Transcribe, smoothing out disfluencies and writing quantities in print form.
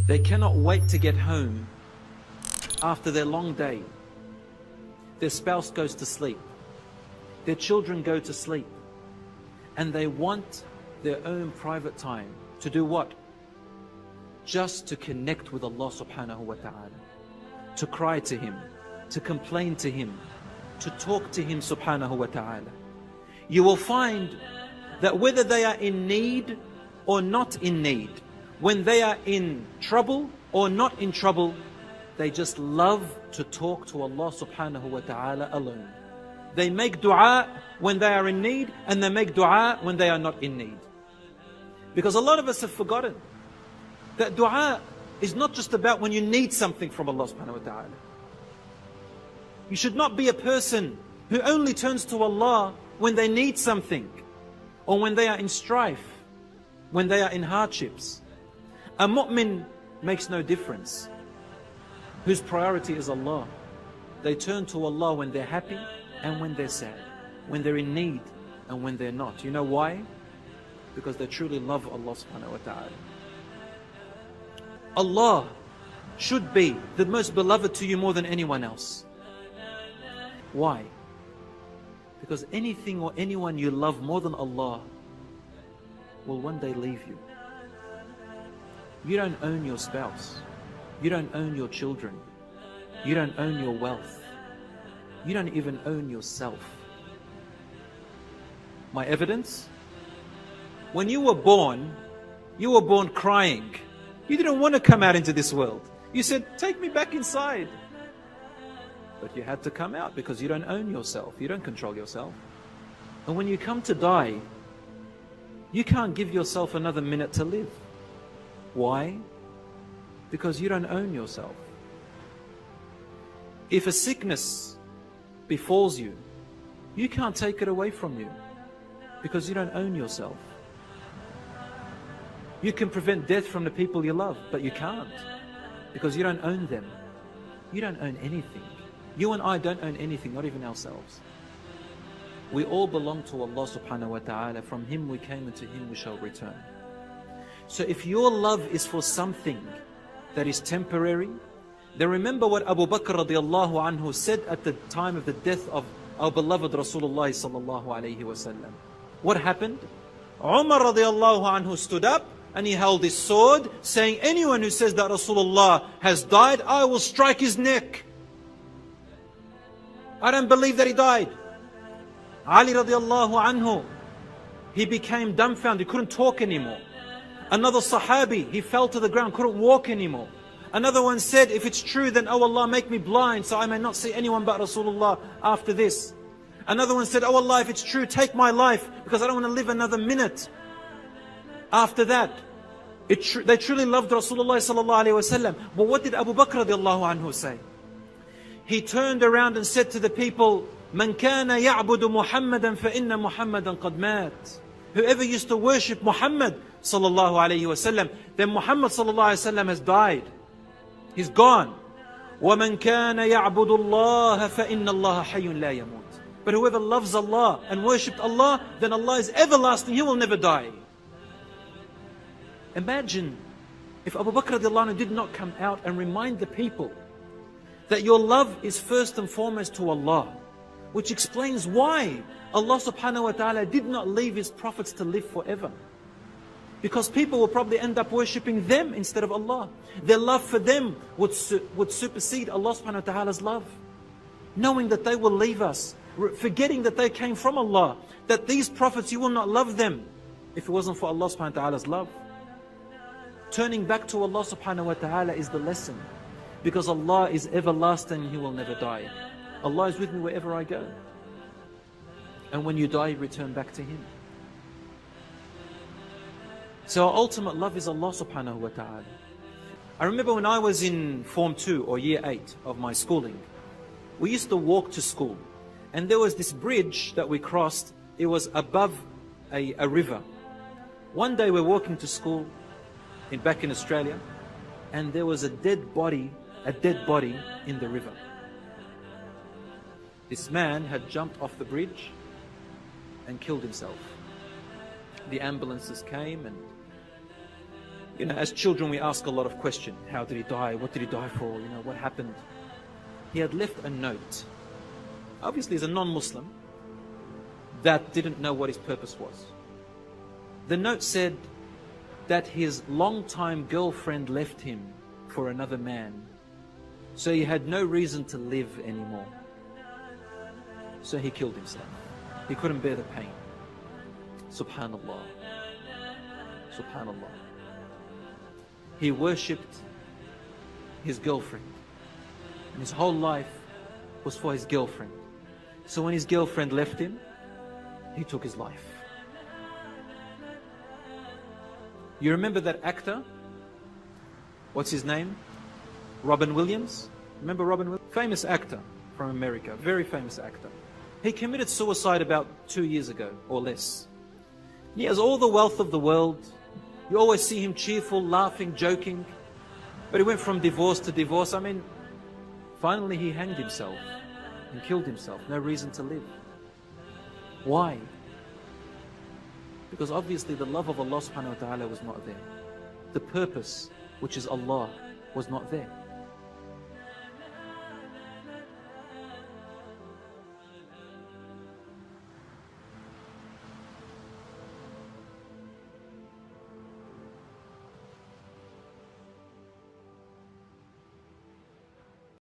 They cannot wait to get home after their long day. Their spouse goes to sleep. Their children go to sleep. And they want their own private time. To do what? Just to connect with Allah subhanahu wa ta'ala. To cry to Him. To complain to Him. To talk to Him subhanahu wa ta'ala. You will find that whether they are in need or not in need, when they are in trouble or not in trouble, they just love to talk to Allah subhanahu wa ta'ala alone. They make dua when they are in need, and they make dua when they are not in need. Because a lot of us have forgotten that dua is not just about when you need something from Allah subhanahu wa ta'ala. You should not be a person who only turns to Allah when they need something, or when they are in strife, when they are in hardships. A mu'min makes no difference. Whose priority is Allah. They turn to Allah when they're happy and when they're sad, when they're in need and when they're not. You know why? Because they truly love Allah subhanahu wa ta'ala. Allah should be the most beloved to you more than anyone else. Why? Because anything or anyone you love more than Allah will one day leave you. You don't own your spouse. You don't own your children. You don't own your wealth. You don't even own yourself. My evidence? When you were born crying. You didn't want to come out into this world. You said, take me back inside. But you had to come out because you don't own yourself. You don't control yourself. And when you come to die, you can't give yourself another minute to live. Why? Because you don't own yourself. If a sickness befalls you, you can't take it away from you because you don't own yourself. You can prevent death from the people you love, but you can't because you don't own them. You don't own anything. You and I don't own anything, not even ourselves. We all belong to Allah subhanahu wa ta'ala. From Him we came and to Him we shall return. So if your love is for something that is temporary, then remember what Abu Bakr radiallahu anhu said at the time of the death of our beloved Rasulullah sallallahu alayhi wa sallam. What happened? Umar radiallahu anhu stood up and he held his sword, saying, anyone who says that Rasulullah has died, I will strike his neck. I don't believe that he died. Ali radiallahu anhu, he became dumbfounded, he couldn't talk anymore. Another Sahabi, he fell to the ground, couldn't walk anymore. Another one said, if it's true, then oh Allah, make me blind so I may not see anyone but Rasulullah after this. Another one said, oh Allah, if it's true, take my life because I don't want to live another minute. After that, they truly loved Rasulullah sallallahu alaihi wasallam. But what did Abu Bakr radiallahu anhu say? He turned around and said to the people, Man kana ya'budu Muhammadan fa inna Muhammadan qad mat. Whoever used to worship Muhammad sallallahu alayhi wasallam, then Muhammad sallallahu alayhi wasallam has died. He's gone. وَمَنْ كَانَ يَعْبُدُ اللَّهَ فَإِنَّ اللَّهَ حَيٌّ لَا يَمُوتُ. But whoever loves Allah and worshipped Allah, then Allah is everlasting, He will never die. Imagine if Abu Bakr radiallahu anhu did not come out and remind the people that your love is first and foremost to Allah, which explains why Allah subhanahu wa ta'ala did not leave His prophets to live forever. Because people will probably end up worshipping them instead of Allah. Their love for them would supersede Allah subhanahu wa ta'ala's love. Knowing that they will leave us, forgetting that they came from Allah, that these prophets, you will not love them if it wasn't for Allah subhanahu wa ta'ala's love. Turning back to Allah subhanahu wa ta'ala is the lesson. Because Allah is everlasting, He will never die. Allah is with me wherever I go. And when you die, you return back to Him. So our ultimate love is Allah subhanahu wa ta'ala. I remember when I was in Form 2 or Year 8 of my schooling, we used to walk to school. And there was this bridge that we crossed. It was above a river. One day we're walking to school back in Australia, and there was a dead body in the river. This man had jumped off the bridge and killed himself. The ambulances came and You know, as children we ask a lot of questions. How did he die? What did he die for? You know, what happened? He had left a note. Obviously, as a non-Muslim, that didn't know what his purpose was. The note said that his longtime girlfriend left him for another man, so he had no reason to live anymore. So he killed himself. He couldn't bear the pain. Subhanallah. Subhanallah. He worshipped his girlfriend, and his whole life was for his girlfriend. So when his girlfriend left him, he took his life. You remember that actor? What's his name? Robin Williams? Remember Robin Williams? Famous actor from America, very famous actor. He committed suicide about 2 years ago or less. He has all the wealth of the world. You always see him cheerful, laughing, joking. But he went from divorce to divorce. I mean, finally he hanged himself and killed himself. No reason to live. Why? Because obviously the love of Allah subhanahu wa ta'ala was not there. The purpose, which is Allah, was not there.